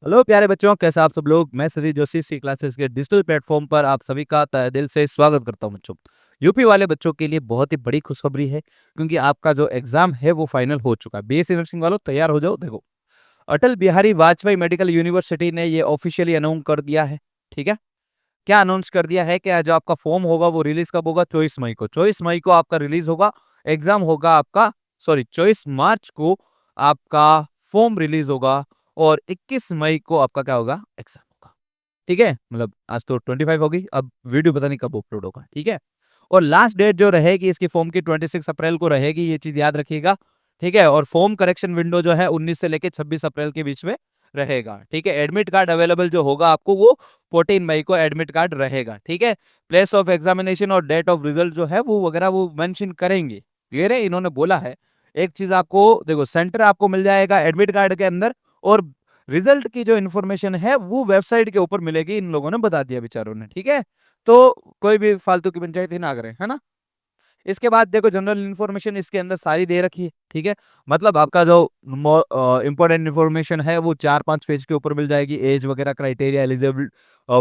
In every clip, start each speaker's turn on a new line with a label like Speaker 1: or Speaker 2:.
Speaker 1: Hello प्यारे बच्चों, कैसे आप सब लोग। मैं सतीश जोशी सी क्लासेस के डिजिटल प्लेटफॉर्म पर आप सभी का तहे दिल से स्वागत करता हूं। बच्चों, यूपी वाले बच्चों के लिए बहुत ही बड़ी खुशखबरी है, क्योंकि आपका जो एग्जाम है वो फाइनल हो चुका है। बीएससी नर्सिंग वालों तैयार हो जाओ। देखो, अटल बिहारी वाजपेयी मेडिकल यूनिवर्सिटी ने ये ऑफिशियली अनाउंस कर दिया है। ठीक है, क्या अनाउंस कर दिया है कि जो आपका फॉर्म होगा वो रिलीज कब होगा? 24 मई को। 24 मई को आपका रिलीज होगा। एग्जाम होगा आपका, सॉरी, 24 मार्च को आपका फॉर्म रिलीज होगा और 21 मई को आपका क्या होगा? एग्जाम होगा। ठीक है, मतलब आज तो 25 होगी, अब वीडियो पता नहीं कब अपलोड होगा। ठीक है, और लास्ट डेट जो रहेगी इसकी फॉर्म की 26 अप्रैल को रहेगी, ये चीज याद रखिएगा। ठीक है, और फॉर्म करेक्शन विंडो जो है 19 से लेके 26 अप्रैल के बीच में रहेगा। ठीक है, एडमिट कार्ड अवेलेबल जो होगा आपको वो 14 मई को एडमिट कार्ड रहेगा। ठीक है, प्लेस ऑफ एग्जामिनेशन और डेट ऑफ रिजल्ट जो है वो वगैरह वो मेंशन करेंगे। क्लियर है, इन्होंने बोला है। एक चीज आपको देखो, सेंटर आपको मिल जाएगा एडमिट कार्ड के अंदर, और रिजल्ट की जो इन्फॉर्मेशन है वो वेबसाइट के ऊपर मिलेगी। इन लोगों ने बता दिया बेचारों ने। ठीक है, तो कोई भी फालतू की पंचायत ही ना करें, है ना। इसके बाद देखो, जनरल इन्फॉर्मेशन इसके अंदर सारी दे रखी है। ठीक है, मतलब आपका जो इंपॉर्टेंट इन्फॉर्मेशन है वो 4-5 पेज के ऊपर मिल जाएगी। एज वगैरह, क्राइटेरिया, एलिजिबल,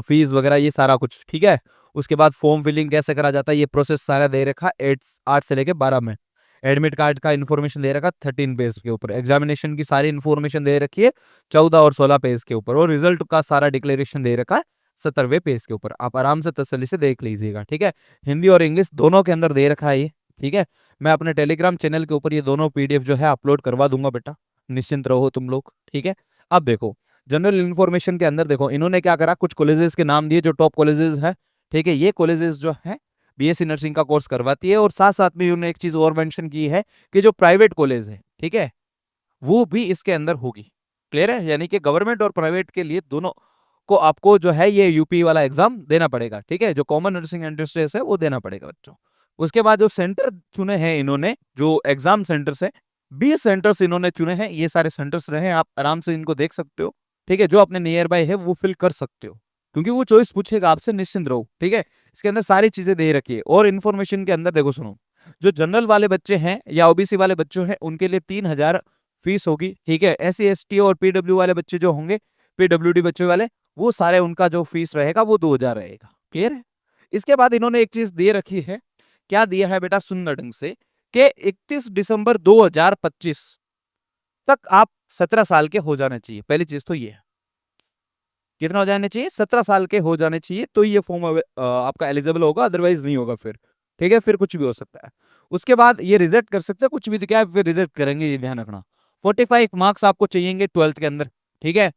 Speaker 1: फीस वगैरह, ये सारा कुछ। ठीक है, उसके बाद फॉर्म फिलिंग कैसे करा जाता है ये प्रोसेस सारा दे रखा 8 से लेके 12 में। एडमिट कार्ड का इन्फॉर्मेशन दे रखा 13 पेज के ऊपर। एग्जामिनेशन की सारी इन्फॉर्मेशन दे रखी है 14 और 16 पेज के ऊपर, और रिजल्ट का सारा डिक्लेरेशन दे रखा है 17वें पेज के ऊपर। आप आराम से तसल्ली से देख लीजिएगा। ठीक है, हिंदी और इंग्लिश दोनों के अंदर दे रखा है ये। ठीक है, मैं अपने टेलीग्राम चैनल के ऊपर ये दोनों पीडीएफ जो है अपलोड करवा दूंगा बेटा, निश्चिंत रहो तुम लोग। ठीक है, अब देखो, जनरल इन्फॉर्मेशन के अंदर देखो इन्होंने क्या करा, कुछ कॉलेजेस के नाम दिए जो टॉप कॉलेजेस है। ठीक है, ये कॉलेजेस जो है बीएससी नर्सिंग का कोर्स करवाती है, और साथ साथ में उन्होंने एक चीज और मेंशन की है कि जो प्राइवेट कॉलेज है, ठीक है, वो भी इसके अंदर होगी। क्लियर है, यानी कि गवर्नमेंट और प्राइवेट के लिए दोनों को आपको जो है ये यूपी वाला एग्जाम देना पड़ेगा। ठीक है, जो कॉमन नर्सिंग एंट्रेंस टेस्ट है वो देना पड़ेगा बच्चों। उसके बाद जो सेंटर चुने हैं इन्होंने, जो एग्जाम सेंटर्स है, 20 सेंटर्स इन्होंने चुने हैं। ये सारे सेंटर्स रहे, आप आराम से इनको देख सकते हो। ठीक है, जो अपने नियर बाय है वो फिल कर सकते हो, क्योंकि वो चॉइस पूछेगा आपसे, निश्चिंत रहो। ठीक है, इसके अंदर सारी चीजें दे रखी है। और इन्फॉर्मेशन के अंदर देखो, सुनो, जो जनरल वाले बच्चे हैं या ओबीसी वाले बच्चे हैं उनके लिए 3,000 फीस होगी। ठीक है, एससी एसटी और पीडब्ल्यू वाले बच्चे जो होंगे, पीडब्ल्यूडी बच्चे वाले, वो सारे उनका जो फीस रहेगा वो 2,000 रहेगा। क्लियर है। इसके बाद इन्होंने एक चीज दे रखी है। क्या दिया है बेटा? सुनना ढंग से, कि 31 दिसंबर 2025 तक आप 17 साल के हो जाने चाहिए। पहली चीज तो ये है, कितना हो जाने चाहिए? 17 साल के हो जाने चाहिए, तो ये फॉर्म आपका एलिजिबल होगा, अदरवाइज नहीं होगा फिर। ठीक है, फिर कुछ भी हो सकता है। उसके बाद ये रिजेक्ट कर सकते हैं, कुछ भी तो क्या है, फिर रिजेक्ट करेंगे, ये ध्यान रखना। 45 मार्क्स आपको चाहिए 12th के अंदर। ठीक है,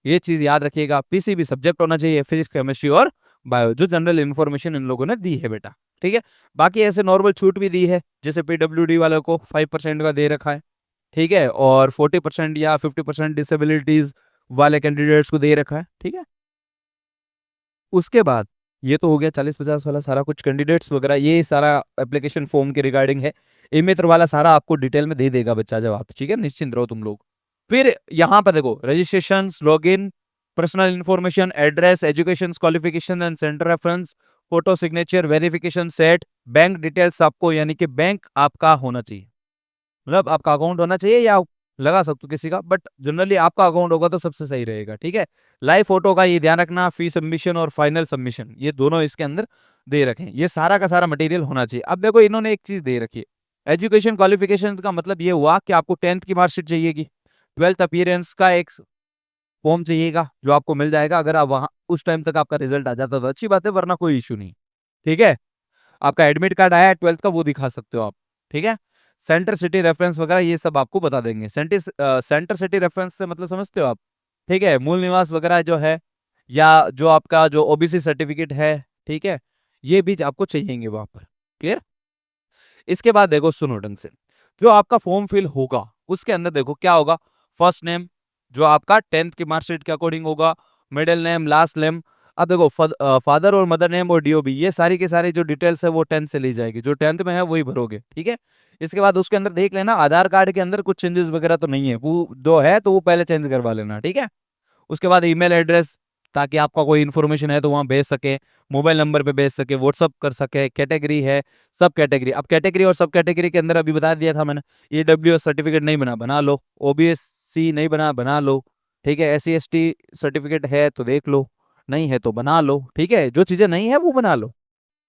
Speaker 1: ये चीज याद रखिएगा। पीसीबी सब्जेक्ट होना चाहिए, फिजिक्स, केमिस्ट्री और बायो, जो जनरल इन्फॉर्मेशन इन लोगों ने दी है बेटा। ठीक है, बाकी ऐसे नॉर्मल छूट भी दी है, जैसे पीडब्ल्यूडी वालों को 5% का दे रखा है। ठीक है, और 40% या 50% डिसेबिलिटीज वाले कैंडिडेट्स को दे रखा है। ठीक है, उसके बाद ये तो हो गया 40-50 वाला सारा कुछ कैंडिडेट्स वगैरह, ये सारा एप्लीकेशन फॉर्म के रिगार्डिंग है। ए मित्र वाला सारा आपको डिटेल में दे देगा बच्चा जवाब। ठीक है, निश्चिंत रहो तुम लोग। फिर यहाँ पर देखो, registration, login, personal information, address, education qualification and centre reference, photo signature, verification set, bank details आपको, यानी कि बैंक आपका होना चाहिए, मतलब आपका अकाउंट होना चाहिए, या लगा सकते हो किसी का, बट जनरली आपका अकाउंट होगा तो सबसे सही रहेगा। ठीक है, लाइव फोटो का ये ध्यान रखना। फी सबमिशन और फाइनल सबमिशन, ये दोनों इसके अंदर दे रखे हैं। ये सारा का सारा मटेरियल होना चाहिए। अब देखो, इन्होंने एक चीज दे रखी है, एजुकेशन क्वालिफिकेशन का मतलब ये हुआ कि आपको 10th की मार्कशीट चाहिएगी, 12th अपीयरेंस का एक फॉर्म चाहिएगा, जो आपको मिल जाएगा अगर आप वहां उस टाइम तक आपका रिजल्ट आ जाता तो अच्छी बात है, वरना कोई इशू नहीं। ठीक है, आपका एडमिट कार्ड आया है 12th का, वो दिखा सकते हो आप। ठीक है, सेंटर सिटी रेफरेंस वगैरह ये सब आपको बता देंगे। सेंटर सिटी रेफरेंस से मतलब समझते हो आप? ठीक है, मूल निवास वगैरह जो है, या जो आपका जो ओबीसी सर्टिफिकेट है, ठीक है, ये भी आपको चाहिएंगे वहां पर। क्लियर। इसके बाद देखो, सुनो ढंग से, जो आपका फॉर्म फिल होगा उसके अंदर देखो क्या होगा। फर्स्ट नेम जो आपका 10th की मार्कशीट के अकॉर्डिंग होगा, मिडिल नेम, लास्ट नेम। अब देखो, फादर और मदर नेम और डीओबी, ये सारी की सारी जो डिटेल्स है वो 10th से ली जाएगी, जो 10th में है वही भरोगे। ठीक है, इसके बाद उसके अंदर देख लेना, आधार कार्ड के अंदर कुछ चेंजेस वगैरह तो नहीं है, वो जो है तो वो पहले चेंज करवा लेना। ठीक है, उसके बाद ईमेल एड्रेस, ताकि आपका कोई इन्फॉर्मेशन है तो वहां भेज सके, मोबाइल नंबर पे भेज सके, व्हाट्सअप कर सके। कैटेगरी है, सब कैटेगरी। अब कैटेगरी और सब कैटेगरी के अंदर अभी बता दिया था मैंने, ईडब्ल्यूएस सर्टिफिकेट नहीं बना, बना लो। ओबीएससी नहीं बना, बना लो। ठीक है, SC ST सर्टिफिकेट है तो देख लो, नहीं है तो बना लो, ठीक है, जो चीजें नहीं है वो बना लो।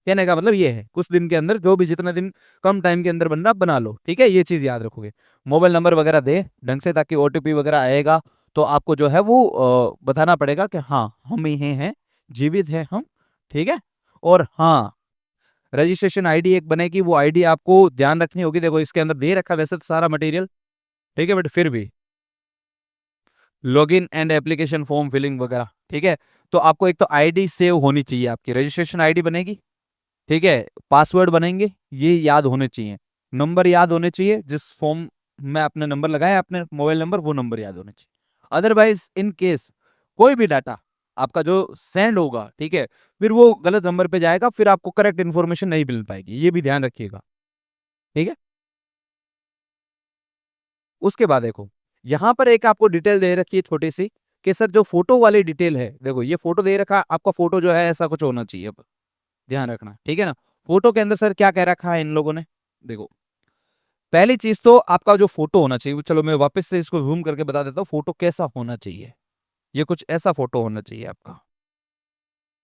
Speaker 1: कहने का मतलब ये है, कुछ दिन के अंदर जो भी जितना दिन कम टाइम के अंदर बन रहा बना लो, ठीक है, ये चीज याद रखोगे। मोबाइल नंबर वगैरह दे ढंग से, ताकि OTP वगैरह आएगा तो आपको जो है वो बताना पड़ेगा कि हाँ हम ही हैं, जीवित हैं हम, ठीक है। और हाँ, रजिस्ट्रेशन आईडी एक बनेगी, वो आईडी आपको ध्यान रखनी होगी। देखो इसके अंदर दे रखा है वैसे तो सारा मटेरियल, ठीक है, बट फिर भी login and application form filling वगैरह, ठीक है। तो आपको एक तो आईडी सेव होनी चाहिए, आपकी रजिस्ट्रेशन आईडी बनेगी, ठीक है, पासवर्ड बनेंगे, ये याद होने चाहिए, नंबर याद होने चाहिए, जिस फॉर्म में आपने नंबर लगाया अपने मोबाइल नंबर, वो नंबर याद होने चाहिए। अदरवाइज इन केस कोई भी डाटा आपका जो सेंड होगा, ठीक है, फिर वो गलत नंबर पे जाएगा, फिर आपको करेक्ट इन्फॉर्मेशन नहीं मिल पाएगी, ये भी ध्यान रखिएगा, ठीक है। उसके बाद देखो यहां पर एक आपको डिटेल दे रखी है छोटी सी, कि सर जो फोटो वाली डिटेल है, देखो ये फोटो दे रखा, आपका फोटो जो है ऐसा कुछ होना चाहिए, अब ध्यान रखना, ठीक है ना। फोटो के अंदर सर क्या कह रखा है इन लोगों ने, देखो पहली चीज तो आपका जो फोटो होना चाहिए, चलो मैं वापस से इसको जूम करके बता देता हूँ फोटो कैसा होना चाहिए। ये कुछ ऐसा फोटो होना चाहिए आपका,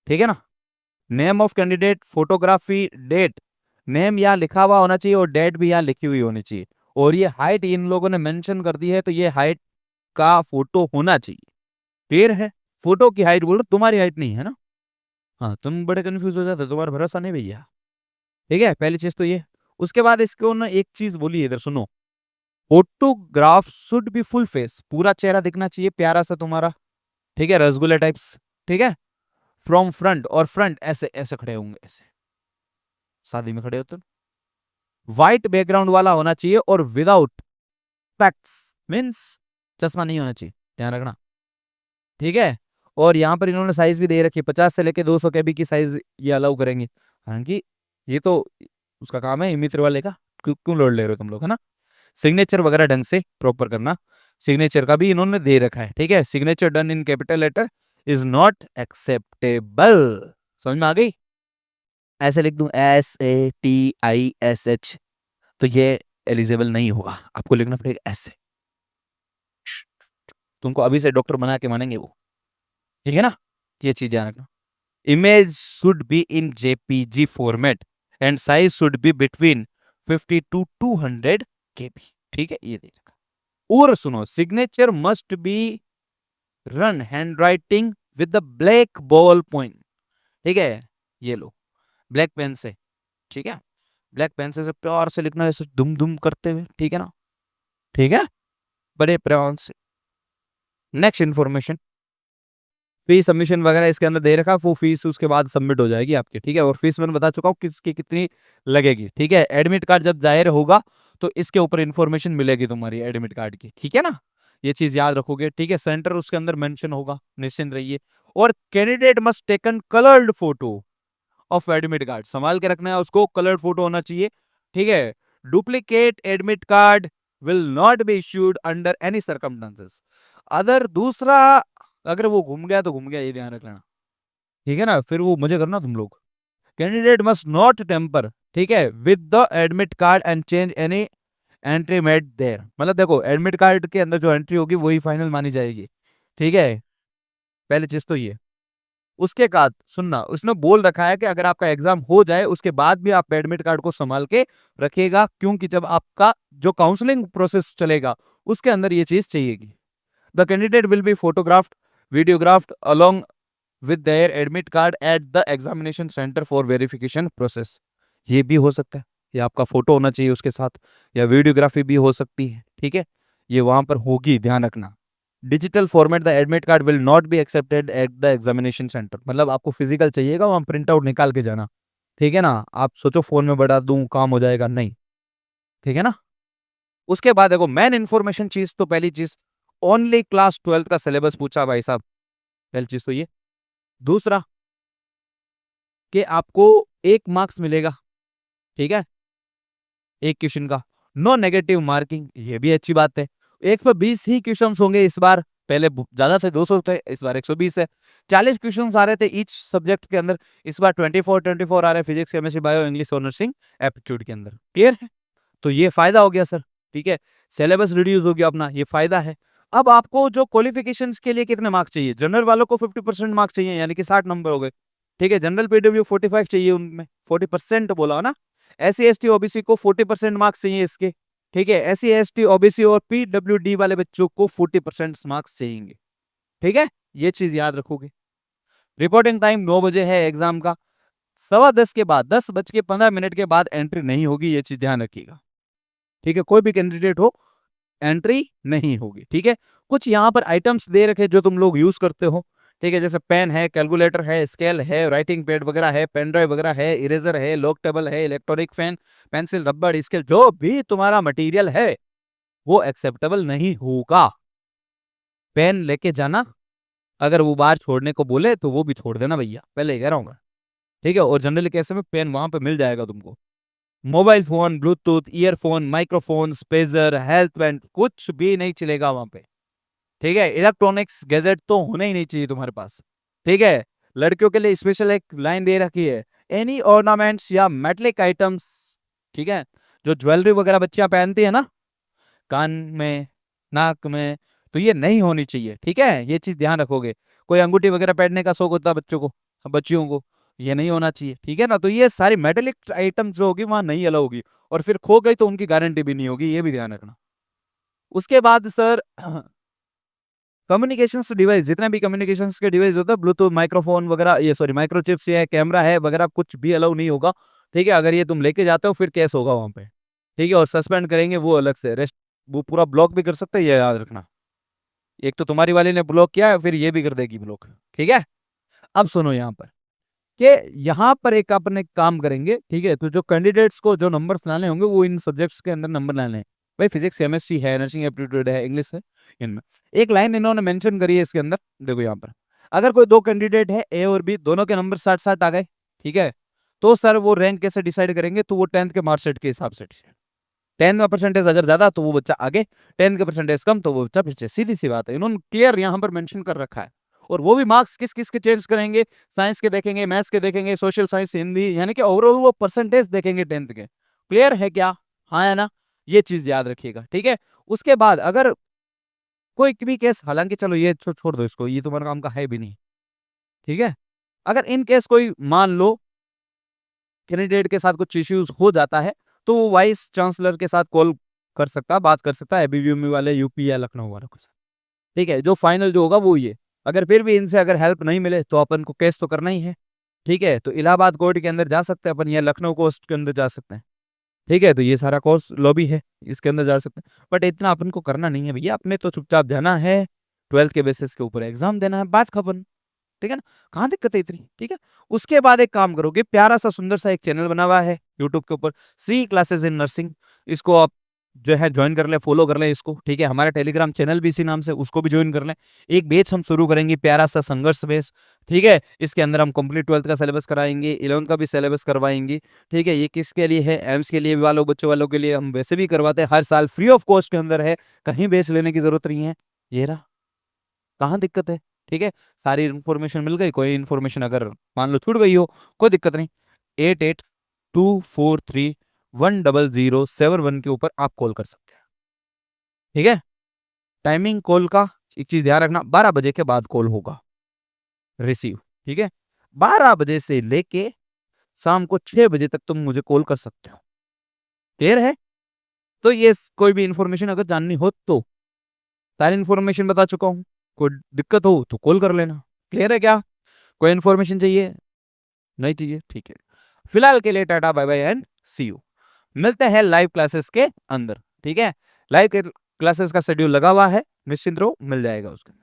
Speaker 1: ठीक है ना। Name of candidate, photography, date, name यहाँ लिखा हुआ होना चाहिए और डेट भी यहाँ लिखी हुई होनी चाहिए। और ये हाइट इन लोगों ने मेंशन कर दी है, तो ये हाइट का फोटो होना चाहिए। क्लियर है, फोटो की हाइट बोलो, तुम्हारी हाइट नहीं है ना। हाँ तुम बड़े कंफ्यूज हो जाते, तुम्हारा भरोसा नहीं भैया, ठीक है, पहली चीज तो ये। उसके बाद इसको ना एक चीज बोली इधर सुनो, photograph should be full face, पूरा चेहरा दिखना चाहिए प्यारा सा तुम्हारा, ठीक है, रसगुल्ले टाइप्स, ठीक है। फ्रॉम फ्रंट, और फ्रंट ऐसे ऐसे खड़े होंगे, ऐसे शादी में खड़े होते, व्हाइट बैकग्राउंड वाला होना चाहिए, और विदाउट स्पेक्स, मींस चश्मा नहीं होना चाहिए, ध्यान रखना, ठीक है। और यहाँ पर इन्होंने साइज भी दे रखी है, 50 से लेके 200 KB की साइज ये अलाउ करेंगे। हालांकि ये तो उसका काम है मित्र वाले का, क्यों क्यों लोड ले रहे हो तुम लोग, है ना। सिग्नेचर वगैरह ढंग से प्रॉपर करना, सिग्नेचर का भी इन्होंने दे रखा है, ठीक है। Signature done in capital letter is not acceptable, समझ में आ गई। ऐसे लिख दूं SATISH, तो ये एलिजिबल नहीं होगा, आपको लिखना पड़ेगा ऐसे, तुमको अभी से डॉक्टर बना के मानेंगे वो, ठीक है ना। ये चीज ध्यान रखना। Image should be in JPG format and size should be between 50 to 200 KB, ठीक है, ये देखा। और सुनो, signature must be run hand writing with the black ball point, ठीक है, ये लो ब्लैक पेन से, ठीक है, ब्लैक पेन से प्यार से लिखना, ऐसे दुम दुम करते हुए, ठीक है ना, ठीक है, बड़े प्यार से। नेक्स्ट इन्फॉर्मेशन, फीस सबमिशन वगैरह इसके अंदर दे रखा, वो फीस उसके बाद सबमिट हो जाएगी आपकी, ठीक है। और फीस मैंने बता चुका हूँ किसकी कितनी लगेगी, ठीक है। एडमिट कार्ड जब जाहिर होगा तो इसके ऊपर इन्फॉर्मेशन मिलेगी तुम्हारी एडमिट कार्ड की, ठीक है ना, ये चीज याद रखोगे, ठीक है। सेंटर उसके अंदर मेंशन होगा, निश्चिंत रहिए। और candidate must taken coloured photo of admit card, संभाल के रखना है उसको, कलर्ड फोटो होना चाहिए, ठीक है। Duplicate admit card will not be issued under any circumstances, other दूसरा अगर वो घूम गया तो घूम गया, ये ध्यान रख लेना, ठीक है ना, फिर वो मजे करना तुम लोग। कैंडिडेट मस्ट नॉट टेम्पर, ठीक है, with the admit card and change any entry made there, मतलब देखो एडमिट कार्ड के अंदर जो एंट्री होगी वही फाइनल मानी जाएगी, ठीक है, पहली चीज तो ये। उसके बाद सुनना, उसने बोल रखा है कि अगर आपका एग्जाम हो जाए उसके बाद भी आप एडमिट कार्ड को संभाल के रखिएगा, क्योंकि जब आपका जो काउंसलिंग प्रोसेस चलेगा उसके अंदर ये चीज चाहिएगी। The candidate will be photographed, videographed along with their admit card at the examination center for verification process, ये भी हो सकता है, या आपका फोटो होना चाहिए उसके साथ, या वीडियोग्राफी भी हो सकती है, ठीक है, ये वहां पर होगी, ध्यान रखना। Digital format, the admit card will not be accepted at the examination centre, मतलब आपको फिजिकल चाहिएगा, वहां प्रिंट आउट निकाल के जाना, ठीक है ना। आप सोचो फोन में बढ़ा दूं काम हो जाएगा, नहीं, ठीक है ना। उसके बाद देखो मेन इंफॉर्मेशन चीज, तो पहली चीज ओनली क्लास 12 का सिलेबस पूछा भाई साहब, पहली चीज तो ये। दूसरा कि आपको 1 मार्क्स मिलेगा, ठीक है, एक क्वेश्चन का, नो नेगेटिव मार्किंग, ये भी अच्छी बात है। 120 ही क्वेश्चन होंगे इस बार, पहले ज्यादा थे 200 थे, इस बार 120 है। 40 क्वेश्चन आ रहे थे ईच सब्जेक्ट के अंदर, इस बार 24 आ रहे हैं, फिजिक्स केमिस्ट्री बायो इंग्लिश और नर्सिंग एप्टीट्यूड के अंदर, क्लियर है। तो ये फायदा हो गया सर, ठीक है, सिलेबस रिड्यूस हो गया अपना, ये फायदा है। अब आपको जो क्वालिफिकेशंस के लिए कितने मार्क्स चाहिए, जनरल वालों को 50% मार्क्स चाहिए यानी कि 60 नंबर हो गए, ठीक है। जनरल पीडब्ल्यू 45 चाहिए, उनमें 40% बोला ना। एससी एसटी ओबीसी को 40% मार्क्स चाहिए इसके, ठीक है। एससी एसटी ओबीसी और पीडब्ल्यूडी वाले बच्चों को 40% मार्क्स चाहिए, ठीक है। ये चीज याद रखोगे। रिपोर्टिंग टाइम 9 बजे है एग्जाम का, 10:15 के बाद, 10:15 के बाद एंट्री नहीं होगी, ये चीज ध्यान रखिएगा, ठीक है। कोई भी कैंडिडेट हो, एंट्री नहीं होगी, ठीक है। कुछ यहाँ पर आइटम्स दे रखे जो तुम लोग यूज करते हो, ठीक है, जैसे पेन है, कैलकुलेटर है, स्केल है, राइटिंग पैड वगैरह है, पेन ड्राइव वगैरह है, इरेजर है, लॉक टेबल है, इलेक्ट्रॉनिक फैन, पेंसिल, रबड़, स्केल, जो भी तुम्हारा मटेरियल है वो एक्सेप्टेबल नहीं होगा। पेन लेके जाना, अगर वो बाहर छोड़ने को बोले तो वो भी छोड़ देना भैया, पहले ही कह रहा हूँ मैं, ठीक है। और जनरली कैसे में पेन वहां पे मिल जाएगा तुमको। Mobile phone, bluetooth, earphone, microphone, स्पेजर, हेल्थ बैंड, कुछ भी नहीं चलेगा वहां पे, ठीक है। इलेक्ट्रॉनिक्स गैजेट तो होने ही नहीं चाहिए तुम्हारे पास, ठीक है। लड़कियों के लिए स्पेशल एक लाइन दे रखी है, एनी ऑर्नामेंट्स या मेटलिक आइटम्स, ठीक है। जो ज्वेलरी वगैरह बच्चियां पहनती है ना, कान में, नाक में, तो ये नहीं होनी चाहिए, ठीक है। ये चीज ध्यान रखोगे। कोई अंगूठी वगैरह पहनने का शौक होता है बच्चों को, बच्चियों को, ये नहीं होना चाहिए, ठीक है ना। तो ये सारी मेटेलिक आइटम जो होगी वहां नहीं अलाउ होगी, और फिर खो गई तो उनकी गारंटी भी नहीं होगी, ये भी ध्यान रखना। उसके बाद सर कम्युनिकेशंस डिवाइस, जितने भी कम्युनिकेशंस के डिवाइस होता है, ब्लूटूथ, माइक्रोफोन वगैरह, ये सॉरी माइक्रोचिप्स है, कैमरा है वगैरह, कुछ भी अलाउ नहीं होगा, ठीक है। अगर ये तुम लेके जाते हो फिर केस होगा वहां पे, ठीक है। और सस्पेंड करेंगे वो अलग से, रेस्ट वो पूरा ब्लॉक भी कर सकते हैं, ये याद रखना। एक तो तुम्हारी वाली ने ब्लॉक किया है, फिर ये भी कर देगी ब्लॉक, ठीक है। अब सुनो यहाँ पर कि यहाँ पर एक अपन एक काम करेंगे, ठीक है। तो जो कैंडिडेट्स को जो नंबर्स लाने होंगे वो इन सब्जेक्ट्स के अंदर नंबर लाने हैं। भाई फिजिक्स, केमिस्ट्री है, नर्सिंग एप्टीट्यूड है, इंग्लिश है, इनमें एक लाइन इन्होंने मेंशन करी है इसके अंदर, देखो यहाँ पर। अगर कोई दो कैंडिडेट है ए और बी, दोनों के नंबर 60-60 आ गए, ठीक है, तो सर वो रैंक कैसे डिसाइड करेंगे, तो वो 10th के मार्कशीट के हिसाब से। 10 में परसेंटेज अगर ज्यादा तो वो बच्चा आगे, 10 के परसेंटेज कम तो वो बच्चा पीछे, सीधी सी बात है, इन्होंने क्लियर यहाँ पर मेंशन कर रखा है। और वो भी मार्क्स किस किस के चेंज करेंगे, साइंस के देखेंगे, मैथ्स के देखेंगे, सोशल साइंस, हिंदी, यानी कि ओवरऑल वो परसेंटेज देखेंगे 10th के। क्लियर है क्या, हाँ है ना। ये चीज याद रखिएगा, ठीक है। उसके बाद अगर कोई भी केस, हालांकि चलो ये छोड़ दो इसको, ये तुम्हारा काम का है भी नहीं, ठीक है। अगर इन केस कोई मान लो कैंडिडेट के साथ कुछ इश्यूज हो जाता है, तो वो वाइस चांसलर के साथ कॉल कर सकता है, बात कर सकता है, एबीवीएमयू वाले, यूपी या लखनऊ वालों के साथ, ठीक है। जो फाइनल जो होगा वो ये। अगर फिर भी इनसे अगर हेल्प नहीं मिले तो अपन को केस तो करना ही है, ठीक है। तो इलाहाबाद कोर्ट के अंदर जा सकते हैं अपन, या लखनऊ कोर्ट के अंदर जा सकते हैं, ठीक है। तो ये सारा कोर्स लॉबी है, इसके अंदर जा सकते हैं, बट इतना अपन को करना नहीं है भैया, अपने तो चुपचाप जाना है, 12th के बेसिस के ऊपर एग्जाम देना है, बात खत्म, ठीक है ना। कहाँ दिक्कत है इतनी, ठीक है। उसके बाद एक काम करोगे, प्यारा सा सुंदर सा एक चैनल बना हुआ है यूट्यूब के ऊपर, सी क्लासेस इन नर्सिंग, इसको आप जो है ज्वाइन कर ले, फॉलो कर ले इसको, ठीक है। हमारा टेलीग्राम चैनल भी इसी नाम से, उसको भी ज्वाइन कर ले। एक बैच हम शुरू करेंगे, प्यारा सा संघर्ष बैच, ठीक है। इसके अंदर हम कंप्लीट 12th का सिलेबस कराएंगे, 11th का भी सिलेबस करवाएंगे, ठीक है। ये किसके लिए है, एम्स के लिए वालों, बच्चों वालों के लिए हम वैसे भी करवाते हैं, हर साल फ्री ऑफ कॉस्ट के अंदर है, कहीं बैच लेने की जरूरत नहीं है। ये रहा, कहाँ दिक्कत है, ठीक है। सारी इन्फॉर्मेशन मिल गई, कोई इन्फॉर्मेशन अगर मान लो छूट गई हो, कोई दिक्कत नहीं, 8824310071 के ऊपर आप कॉल कर सकते हैं, ठीक है। टाइमिंग कॉल का एक चीज ध्यान रखना, 12 बजे के बाद कॉल होगा रिसीव, ठीक है। 12 बजे से लेके शाम को 6 बजे तक तुम मुझे कॉल कर सकते हो, क्लियर है। तो ये कोई भी इंफॉर्मेशन अगर जाननी हो तो सारी इन्फॉर्मेशन बता चुका हूं, कोई दिक्कत हो तो कॉल कर लेना, क्लियर है क्या। कोई इन्फॉर्मेशन चाहिए, नहीं चाहिए, ठीक है। फिलहाल के लिए tata bye bye and see you. मिलते हैं लाइव क्लासेस के अंदर, ठीक है। लाइव के क्लासेस का शेड्यूल लगा हुआ है, निश्चिंत रहो, मिल जाएगा उसके